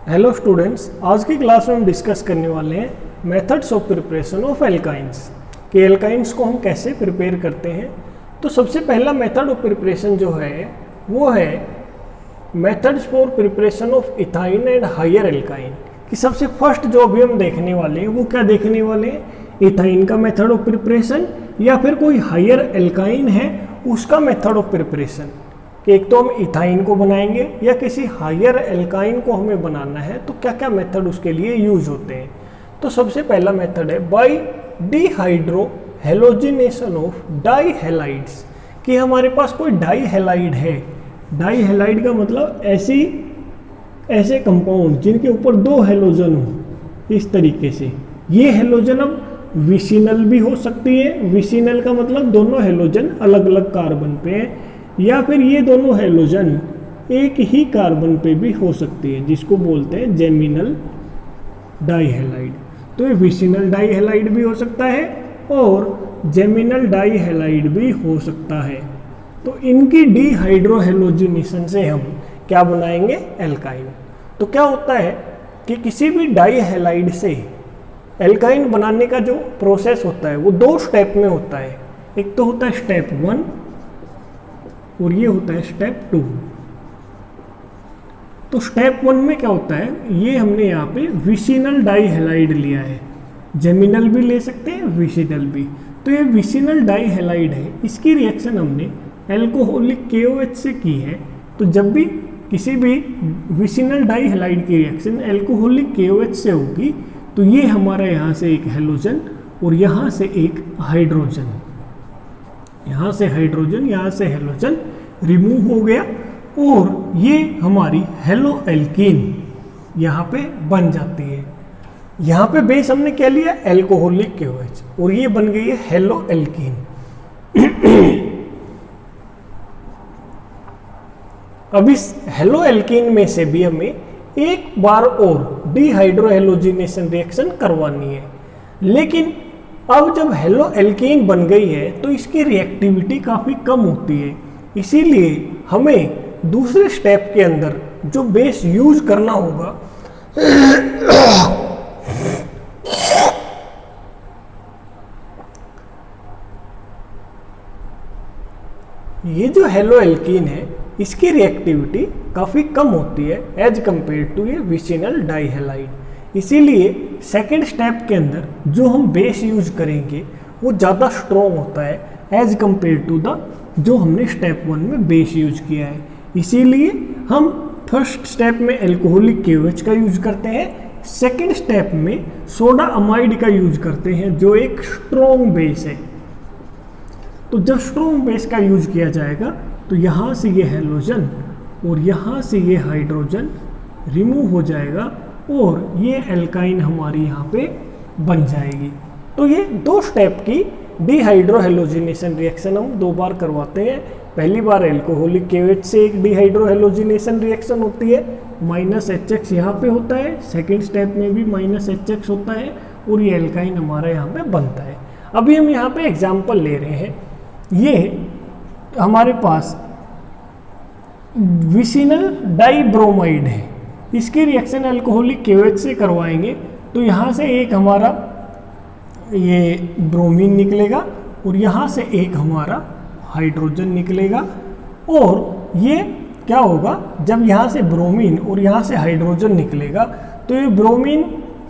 Hello students, आज की class में हम डिस्कस करने वाले हैं methods of preparation of alkynes कि एल्काइंस को हम कैसे प्रिपेयर करते हैं। तो सबसे पहला मेथड ऑफ प्रिपरेशन जो है वो है methods for preparation of ethyne and higher alkyne. कि सबसे फर्स्ट जो अभी हम देखने वाले हैं वो क्या देखने वाले हैं, इथाइन का मेथड ऑफ प्रिपरेशन या फिर कोई हायर एल्काइन है उसका मेथड ऑफ प्रिपरेशन। कि एक तो हम इथाइन को बनाएंगे या किसी हायर एल्काइन को हमें बनाना है तो क्या क्या मेथड उसके लिए यूज होते हैं। तो सबसे पहला मेथड है by dehydrohalogenation of dihalides. कि हमारे पास कोई डाई हेलाइड है, डाई हेलाइड का मतलब ऐसे कंपाउंड जिनके ऊपर दो हेलोजन हो इस तरीके से। ये हेलोजन अब विसिनल भी हो सकती है, विसिनल का मतलब दोनों हेलोजन अलग अलग कार्बन पे है, या फिर ये दोनों हेलोजन एक ही कार्बन पे भी हो सकती है जिसको बोलते हैं जेमिनल डाईहेलाइड। तो ये विसिनल डाईहेलाइड भी हो सकता है और जेमिनल डाईहेलाइड भी हो सकता है। तो इनकी डिहाइड्रोहेलोजिनेशन से हम क्या बनाएंगे, एल्काइन। तो क्या होता है कि किसी भी डाईहेलाइड से एल्काइन बनाने का जो प्रोसेस होता है वो दो स्टेप में होता है। एक तो होता है स्टेप 1 और ये होता है स्टेप 2। तो स्टेप 1 में क्या होता है, ये हमने यहाँ पे विसिनल डाईहेलाइड लिया है, जेमिनल भी ले सकते हैं विसिनल भी। तो ये विसिनल डाईहेलाइड है, इसकी रिएक्शन हमने एल्कोहलिक KOH से की है। तो जब भी किसी भी विसिनल डाईहेलाइड की रिएक्शन एल्कोहलिक KOH से होगी तो ये हमारा यहाँ से एक हेलोजन और यहाँ से एक हाइड्रोजन, यहाँ से हाइड्रोजन यहाँ से हेलोजन रिमूव हो गया और ये हमारी हेलो एल्कीन यहाँ पे बन जाती है। यहाँ पे बेस हमने क्या लिया, एल्कोहलिक KOH, और ये बन गई है हेलो एल्कीन। अब इस हेलो एल्कीन में से भी हमें एक बार और डिहाइड्रोहेलोजिनेशन रिएक्शन करवानी है। लेकिन अब जब हेलो एल्कीन बन गई है तो इसकी रिएक्टिविटी काफ़ी कम होती है, इसीलिए हमें दूसरे स्टेप के अंदर जो बेस यूज करना होगा ये जो हेलो एल्कीन है इसकी रिएक्टिविटी काफ़ी कम होती है एज कंपेयर टू ये विसिनल डाईहेलाइड। इसीलिए सेकेंड स्टेप के अंदर जो हम बेस यूज करेंगे वो ज़्यादा स्ट्रॉन्ग होता है एज कंपेयर टू द जो हमने स्टेप 1 में बेस यूज किया है। इसीलिए हम फर्स्ट स्टेप में एल्कोहलिक KOH का यूज करते हैं, सेकेंड स्टेप में सोडा अमाइड का यूज करते हैं जो एक स्ट्रॉन्ग बेस है। तो जब स्ट्रॉन्ग बेस का यूज किया जाएगा तो यहाँ से ये हेलोजन और यहाँ से ये हाइड्रोजन रिमूव हो जाएगा और ये एल्काइन हमारी यहाँ पे बन जाएगी। तो ये दो स्टेप की डिहाइड्रोहेलोजिनेशन रिएक्शन हम दो बार करवाते हैं। पहली बार एल्कोहलिक KOH से एक डिहाइड्रोहेलोजिनेशन रिएक्शन होती है, -HX यहाँ पे होता है, सेकेंड स्टेप में भी -HX होता है और ये एल्काइन हमारा यहाँ पे बनता है। अभी हम यहाँ पे एग्जाम्पल ले रहे हैं, ये हमारे पास विसिनल डाईब्रोमाइड है, इसकी रिएक्शन एल्कोहलिक KOH से करवाएंगे तो यहाँ से एक हमारा ये ब्रोमीन निकलेगा और यहाँ से एक हमारा हाइड्रोजन निकलेगा। और ये क्या होगा, जब यहाँ से ब्रोमीन और यहाँ से हाइड्रोजन निकलेगा तो ये ब्रोमीन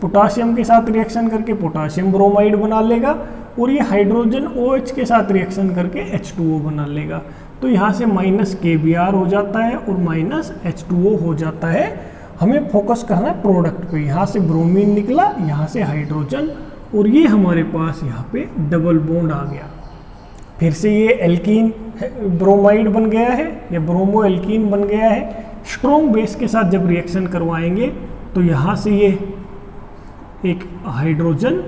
पोटासियम के साथ रिएक्शन करके पोटासियम ब्रोमाइड बना लेगा और ये हाइड्रोजन OH के साथ रिएक्शन करके H2O बना लेगा। तो यहाँ से -KBr हो जाता है और -H2O हो जाता है। हमें फोकस करना है प्रोडक्ट पे, यहाँ से ब्रोमीन निकला, यहाँ से हाइड्रोजन और ये हमारे पास यहाँ पे डबल बॉन्ड आ गया। फिर से ये एल्कीन ब्रोमाइड बन गया है या ब्रोमो एल्कीन बन गया है। स्ट्रॉन्ग बेस के साथ जब रिएक्शन करवाएंगे तो यहाँ से ये एक हाइड्रोजन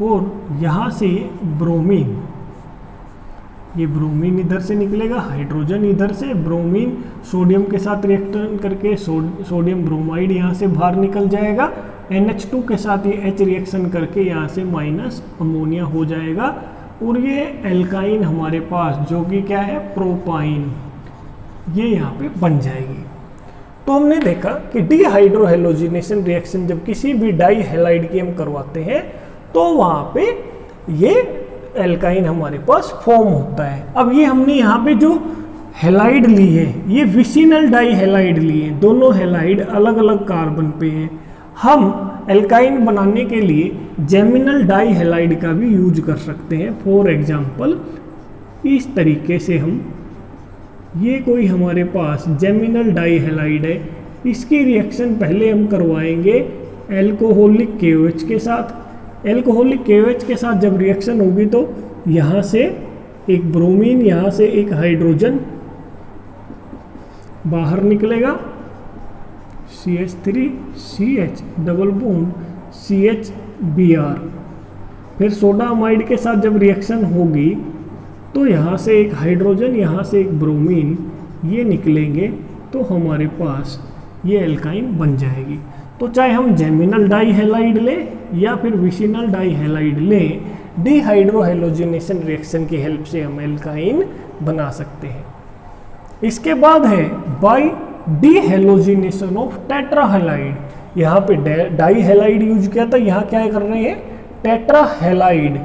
और यहाँ से ब्रोमीन, ये ब्रोमीन इधर से निकलेगा, हाइड्रोजन इधर से, ब्रोमीन सोडियम के साथ रिएक्शन करके सोडियम ब्रोमाइड यहाँ से बाहर निकल जाएगा, NH2 के साथ ये H रिएक्शन करके यहाँ से माइनस अमोनिया हो जाएगा और ये एल्काइन हमारे पास जो कि क्या है, प्रोपाइन, ये यहाँ पे बन जाएगी। तो हमने देखा कि डीहाइड्रोहेलोजिनेशन रिएक्शन जब किसी भी डाई हैलाइड की हम करवाते हैं तो वहाँ पे ये एल्काइन हमारे पास फॉर्म होता है। अब ये हमने यहाँ पे जो हैलाइड ली है ये विसिनल डाई हैलाइड ली है, दोनों हैलाइड अलग अलग कार्बन पे हैं। हम एल्काइन बनाने के लिए जेमिनल डाई हैलाइड का भी यूज कर सकते हैं। फॉर एग्जांपल इस तरीके से हम, ये कोई हमारे पास जेमिनल डाई हैलाइड है, इसकी रिएक्शन पहले हम करवाएंगे एल्कोहलिक KOH के साथ। एल्कोहलिक KOH के साथ जब रिएक्शन होगी तो यहाँ से एक ब्रोमीन, यहाँ से एक हाइड्रोजन बाहर निकलेगा, CH3 CH double bond CHBr। फिर सोडा अमाइड के साथ जब रिएक्शन होगी तो यहाँ से एक हाइड्रोजन, यहाँ से एक ब्रोमीन, ये निकलेंगे तो हमारे पास ये एल्काइन बन जाएगी। तो चाहे हम जेमिनल डाई हैलाइड लें या फिर विसिनल डाई हैलाइड लें, डीहाइड्रोहेलोजिनेशन रिएक्शन की हेल्प से हम एल्काइन बना सकते हैं। इसके बाद है बाई डीहेलोजिनेशन ऑफ टेट्राहैलाइड। यहाँ पे डाई हैलाइड यूज किया था, यहाँ क्या कर रहे हैं टेट्राहैलाइड।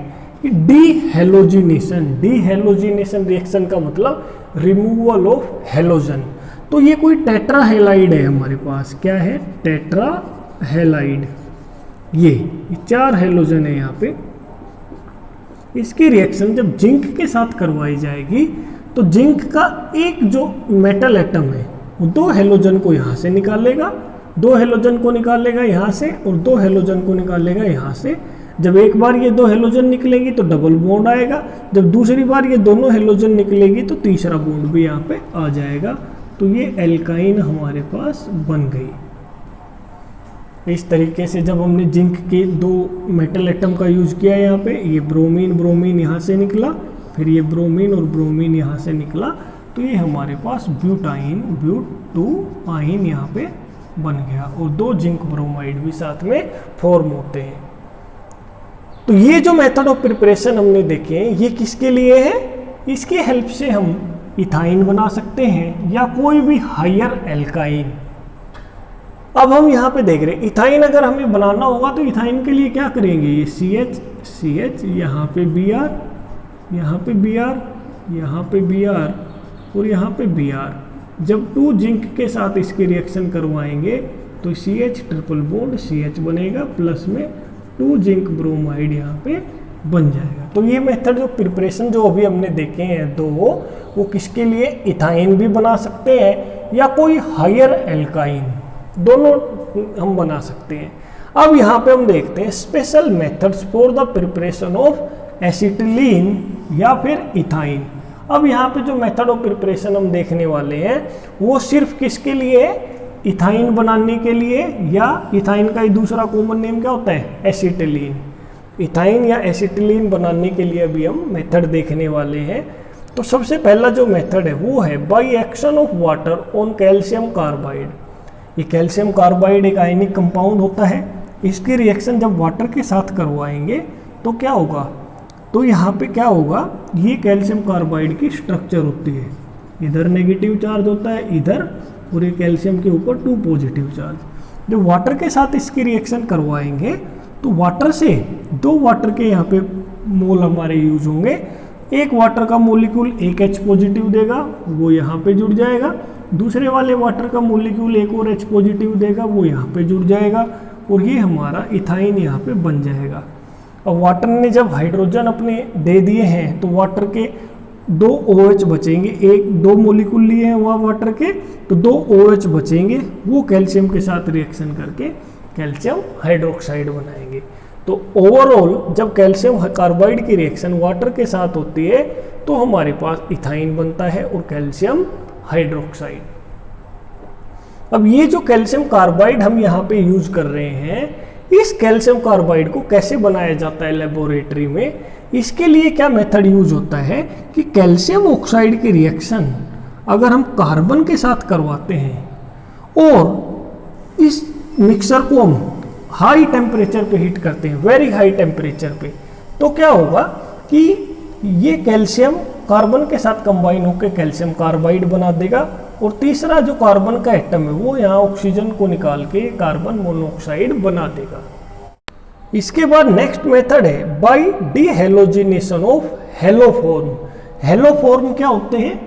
डीहेलोजिनेशन, डीहेलोजिनेशन रिएक्शन का मतलब रिमूवल ऑफ हेलोजन। तो ये कोई टेट्राहैलाइड है हमारे पास, क्या है टेट्राहैलाइड। ये 4 हेलोजन है यहाँ पे। इसकी रिएक्शन जब जिंक के साथ करवाई जाएगी तो जिंक का एक जो मेटल एटम है वो 2 हेलोजन को यहाँ से निकालेगा, 2 हेलोजन को निकालेगा यहाँ से और 2 हेलोजन को निकालेगा यहाँ से। जब एक बार ये 2 हेलोजन निकलेगी तो डबल बॉन्ड आएगा, जब दूसरी बार ये दोनों हेलोजन निकलेगी तो तीसरा बॉन्ड भी यहाँ पे आ जाएगा। तो ये एल्काइन हमारे पास बन गई। इस तरीके से जब हमने जिंक के 2 मेटल एटम का यूज किया यहाँ पे, ये ब्रोमीन ब्रोमीन यहाँ से निकला, फिर ये ब्रोमीन और ब्रोमीन यहाँ से निकला, तो ये हमारे पास ब्यूटाइन, ब्यूट 2 आइन यहाँ पे बन गया और 2 जिंक ब्रोमाइड भी साथ में फॉर्म होते हैं। तो ये जो मेथड ऑफ प्रिपरेशन हमने देखे हैं ये किसके लिए है, इसकी हेल्प से हम इथाइन बना सकते हैं या कोई भी हायर एल्काइन। अब हम यहाँ पे देख रहे हैं इथाइन अगर हमें बनाना होगा तो इथाइन के लिए क्या करेंगे, ये CH यहाँ पे Br, यहाँ पे Br, यहाँ पे Br और यहाँ पे Br। जब 2 जिंक के साथ इसकी रिएक्शन करवाएंगे तो CH ट्रिपल बॉन्ड CH बनेगा, प्लस में 2 जिंक ब्रोमाइड यहाँ पे बन जाएगा। तो ये मेथड जो प्रिपरेशन जो अभी हमने देखे हैं 2, वो किसके लिए, इथाइन भी बना सकते हैं या कोई हायर एल्काइन, दोनों हम बना सकते हैं। अब यहाँ पे हम देखते हैं special methods for the preparation of acetylene या फिर इथाइन। अब यहाँ पे जो मेथड ऑफ प्रिपरेशन हम देखने वाले हैं वो सिर्फ किसके लिए है, इथाइन बनाने के लिए, या इथाइन का ही दूसरा कॉमन नेम क्या होता है एसिटिलीन। इथाइन या एसिटिलीन बनाने के लिए अभी हम मेथड देखने वाले हैं। तो सबसे पहला जो मेथड है वो है by action of water on calcium carbide. ये कैल्शियम कार्बाइड एक आयनिक कंपाउंड होता है, इसकी रिएक्शन जब वाटर के साथ करवाएंगे तो क्या होगा, तो यहाँ पे क्या होगा, ये कैल्शियम कार्बाइड की स्ट्रक्चर होती है, इधर नेगेटिव चार्ज होता है इधर, और ये कैल्शियम के ऊपर 2 पॉजिटिव चार्ज। जब वाटर के साथ इसकी रिएक्शन करवाएंगे तो वाटर से 2 वाटर के यहाँ पे मोल हमारे यूज होंगे। एक वाटर का मोलिक्यूल एक H पॉजिटिव देगा, वो यहाँ पे जुड़ जाएगा, दूसरे वाले वाटर का मोलिक्यूल एक और H पॉजिटिव देगा, वो यहाँ पे जुड़ जाएगा, और ये हमारा इथाइन यहाँ पे बन जाएगा। अब वाटर ने जब हाइड्रोजन अपने दे दिए हैं तो वाटर के 2 OH बचेंगे, 2 मोलिक्यूल लिए हैं वहाँ वाटर के, तो 2 OH बचेंगे, वो कैल्शियम के साथ रिएक्शन करके कैल्शियम हाइड्रोक्साइड बनाएंगे। तो ओवरऑल जब कैल्शियम कार्बाइड की रिएक्शन वाटर के साथ होती है तो हमारे पास इथाइन बनता है और कैल्शियम हाइड्रोक्साइड। अब ये जो कैल्शियम कार्बाइड हम यहाँ पे यूज कर रहे हैं, इस कैल्शियम कार्बाइड को कैसे बनाया जाता है लेबोरेटरी में, इसके लिए क्या मेथड यूज होता है कि कैल्शियम ऑक्साइड की रिएक्शन अगर हम कार्बन के साथ करवाते हैं और इस मिक्सर को हम हाई टेम्परेचर पे हीट करते हैं, वेरी हाई टेम्परेचर पे, तो क्या होगा कि ये कैल्शियम कार्बन के साथ कंबाइन होकर कैल्शियम कार्बाइड बना देगा और तीसरा जो कार्बन का एटम है वो यहाँ ऑक्सीजन को निकाल के कार्बन मोनोऑक्साइड बना देगा। इसके बाद नेक्स्ट मेथड है बाय डीहेलोजिनेशन ऑफ हेलोफॉर्म। हेलोफॉर्म क्या होते हैं?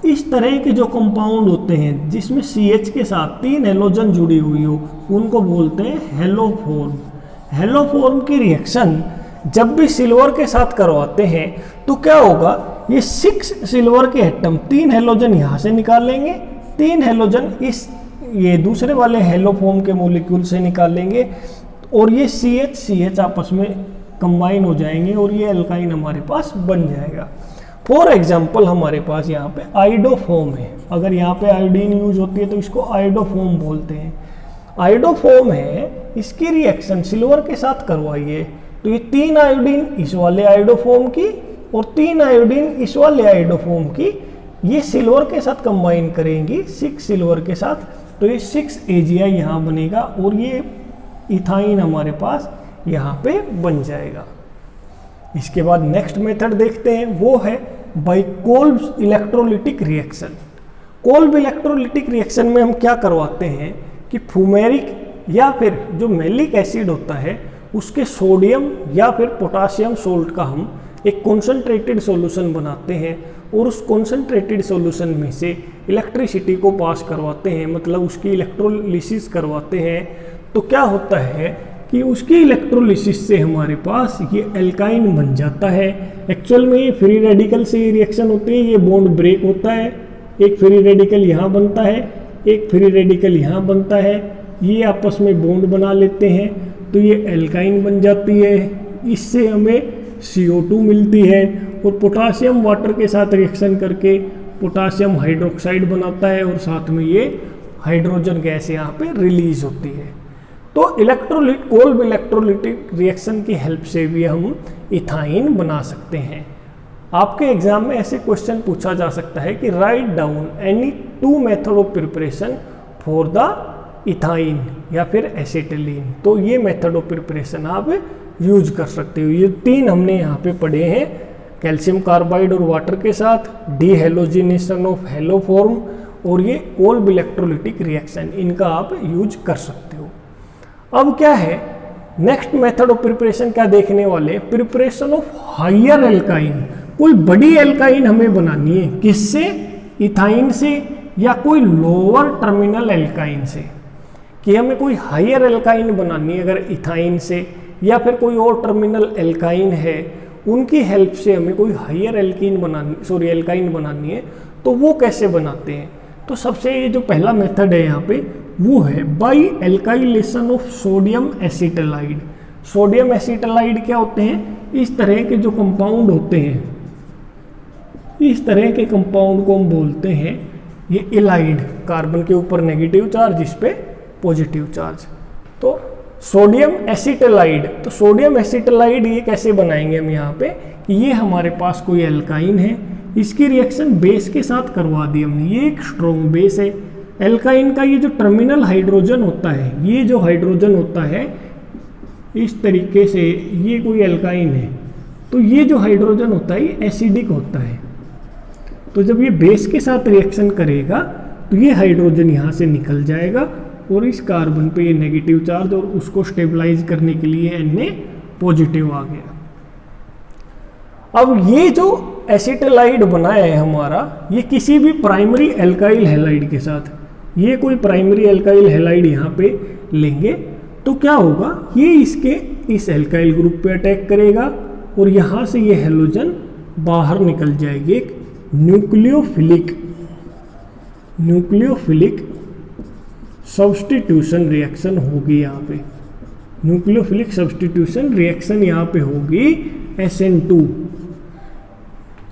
इस तरह के जो कंपाउंड होते हैं जिसमें CH के साथ 3 हेलोजन जुड़ी हुई हो उनको बोलते हैं हेलोफॉर्म। हेलोफॉर्म की रिएक्शन जब भी सिल्वर के साथ करवाते हैं तो क्या होगा, ये 6 सिल्वर के एटम 3 हेलोजन यहाँ से निकाल लेंगे, 3 हेलोजन ये दूसरे वाले हेलोफॉर्म के मॉलिक्यूल से निकाल लेंगे और ये CH आपस में कंबाइन हो जाएंगे और ये एल्काइन हमारे पास बन जाएगा। फॉर एग्जाम्पल हमारे पास यहाँ पे आइडोफॉर्म है। अगर यहाँ पे आयोडीन यूज होती है तो इसको आइडोफॉर्म बोलते हैं। आइडोफॉर्म है, इसकी रिएक्शन सिल्वर के साथ करवाइए तो ये 3 आयोडीन इस वाले आइडोफॉर्म की और 3 आयोडीन इस वाले आइडोफॉर्म की ये सिल्वर के साथ कंबाइन करेंगी 6 सिल्वर के साथ, तो ये 6 AgI यहाँ बनेगा और ये इथाइन हमारे पास यहाँ पे बन जाएगा। इसके बाद नेक्स्ट मेथड देखते हैं, वो है by Kolbe electrolytic reaction. Kolbe electrolytic reaction में हम क्या करवाते हैं कि फ्यूमेरिक या फिर जो मैलिक एसिड होता है उसके सोडियम या फिर पोटासियम सोल्ट का हम एक कॉन्सेंट्रेटेड सॉल्यूशन बनाते हैं और उस कॉन्सेंट्रेटेड सॉल्यूशन में से इलेक्ट्रिसिटी को पास करवाते हैं, मतलब उसकी इलेक्ट्रोलिसिस करवाते हैं। तो क्या होता है कि उसकी इलेक्ट्रोलिसिस से हमारे पास ये एल्काइन बन जाता है। एक्चुअल में ये फ्री रेडिकल से ये रिएक्शन होती है, ये बॉन्ड ब्रेक होता है, एक फ्री रेडिकल यहाँ बनता है, एक फ्री रेडिकल यहाँ बनता है, ये आपस में बॉन्ड बना लेते हैं तो ये एल्काइन बन जाती है। इससे हमें CO2 मिलती है और पोटासियम वाटर के साथ रिएक्शन करके पोटासियम हाइड्रोक्साइड बनाता है और साथ में ये हाइड्रोजन गैस यहाँ पे रिलीज होती है। तो कोल्ब इलेक्ट्रोलिटिक रिएक्शन की हेल्प से भी हम इथाइन बना सकते हैं। आपके एग्जाम में ऐसे क्वेश्चन पूछा जा सकता है कि write down any 2 method of preparation for the ethyne या फिर एसिटिलीन। तो ये मेथड ऑफ प्रिपरेशन आप यूज कर सकते हो। ये 3 हमने यहाँ पे पढ़े हैं, कैल्शियम कार्बाइड और वाटर के साथ, डीहेलोजिनेशन ऑफ हेलोफॉर्म और ये कोल्ब इलेक्ट्रोलिटिक रिएक्शन, इनका आप यूज कर सकते हो। अब क्या है नेक्स्ट मेथड ऑफ प्रिपरेशन, क्या देखने वाले, प्रिपरेशन ऑफ हायर एल्काइन। कोई बड़ी एल्काइन हमें बनानी है, किससे, इथाइन से या कोई लोअर टर्मिनल एल्काइन से, कि हमें कोई हायर एल्काइन बनानी है अगर इथाइन से या फिर कोई और टर्मिनल एल्काइन है उनकी हेल्प से हमें कोई हायर एल्काइन बनानी है। तो वो कैसे बनाते हैं? तो सबसे ये जो पहला मेथड है यहाँ पे वो है by alkylation of sodium acetylide. Sodium acetylide क्या होते हैं, इस तरह के जो कंपाउंड होते हैं, इस तरह के कंपाउंड को हम बोलते हैं ये एलाइड, कार्बन के ऊपर नेगेटिव चार्ज, इस पे पॉजिटिव चार्ज। तो सोडियम एसिटालाइड, तो सोडियम एसिटालाइड ये कैसे बनाएंगे हम यहाँ पे कि ये हमारे पास कोई एल्काइन है, इसकी रिएक्शन बेस के साथ करवा दी हमने, ये एक स्ट्रॉन्ग बेस है। एल्काइन का ये जो टर्मिनल हाइड्रोजन होता है, ये जो हाइड्रोजन होता है इस तरीके से, ये कोई एल्काइन है, तो ये जो हाइड्रोजन होता है ये एसिडिक होता है। तो जब ये बेस के साथ रिएक्शन करेगा तो ये हाइड्रोजन यहाँ से निकल जाएगा और इस कार्बन पे ये नेगेटिव चार्ज, और उसको स्टेबलाइज करने के लिए Na पॉजिटिव आ गया। अब ये जो एसिटालाइड बना है हमारा, ये किसी भी प्राइमरी एल्काइल हैलाइड के साथ, ये कोई प्राइमरी एल्काइल हैलाइड यहाँ पे लेंगे तो क्या होगा, ये इसके इस एल्काइल ग्रुप पे अटैक करेगा और यहाँ से ये हेलोजन बाहर निकल जाएगी। एक न्यूक्लियोफिलिक सब्स्टिट्यूशन रिएक्शन होगी यहाँ पे, न्यूक्लियोफिलिक सब्स्टिट्यूशन रिएक्शन यहाँ पे होगी SN2।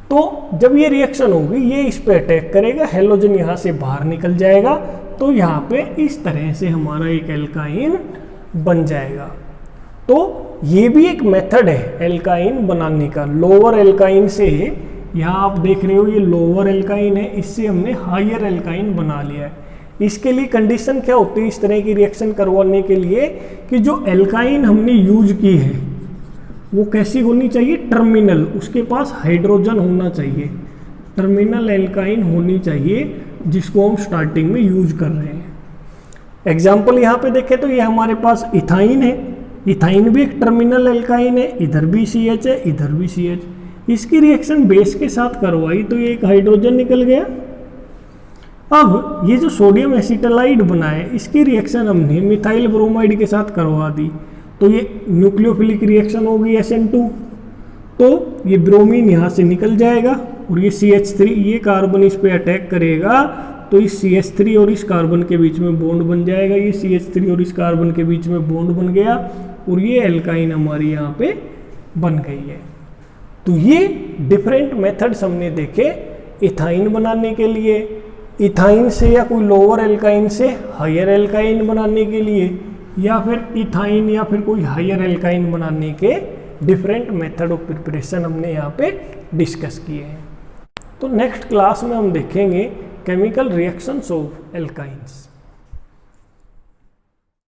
तो जब ये रिएक्शन होगी ये इस पे अटैक करेगा, हेलोजन यहाँ से बाहर निकल जाएगा, तो यहाँ पे इस तरह से हमारा एक एल्काइन बन जाएगा। तो ये भी एक मेथड है एल्काइन बनाने का। लोअर एल्काइन से, यहाँ आप देख रहे हो ये लोअर एल्काइन है, इससे हमने हायर एल्काइन बना लिया है। इसके लिए कंडीशन क्या होती है इस तरह की रिएक्शन करवाने के लिए कि जो एल्काइन हमने यूज की है वो कैसी होनी चाहिए, टर्मिनल, उसके पास हाइड्रोजन होना चाहिए, टर्मिनल एल्काइन होनी चाहिए, जिसको हम स्टार्टिंग में यूज कर रहे हैं। एग्जाम्पल यहाँ पे देखें तो ये हमारे पास इथाइन है, इथाइन भी एक टर्मिनल एल्काइन है, इधर भी CH है, इधर भी CH। इसकी रिएक्शन बेस के साथ करवाई तो ये एक हाइड्रोजन निकल गया। अब ये जो सोडियम एसिटालाइड बना है इसकी रिएक्शन हमने मिथाइल ब्रोमाइड के साथ करवा दी तो ये न्यूक्लियोफिलिक रिएक्शन होगी SN2, तो ये ब्रोमीन यहाँ से निकल जाएगा और ये CH3, ये कार्बन इस पे अटैक करेगा तो इस CH3 और इस कार्बन के बीच में बॉन्ड बन जाएगा। ये CH3 और इस कार्बन के बीच में बॉन्ड बन गया और ये एल्काइन हमारी यहाँ पे बन गई है। तो ये डिफरेंट मेथड्स हमने देखे इथाइन बनाने के लिए, इथाइन से या कोई लोअर एल्काइन से हायर एल्काइन बनाने के लिए, या फिर इथाइन या फिर कोई हायर एल्काइन बनाने के डिफरेंट मेथड ऑफ प्रिपरेशन हमने यहाँ पे डिस्कस किए हैं। तो नेक्स्ट क्लास में हम देखेंगे केमिकल रिएक्शंस ऑफ एल्काइंस।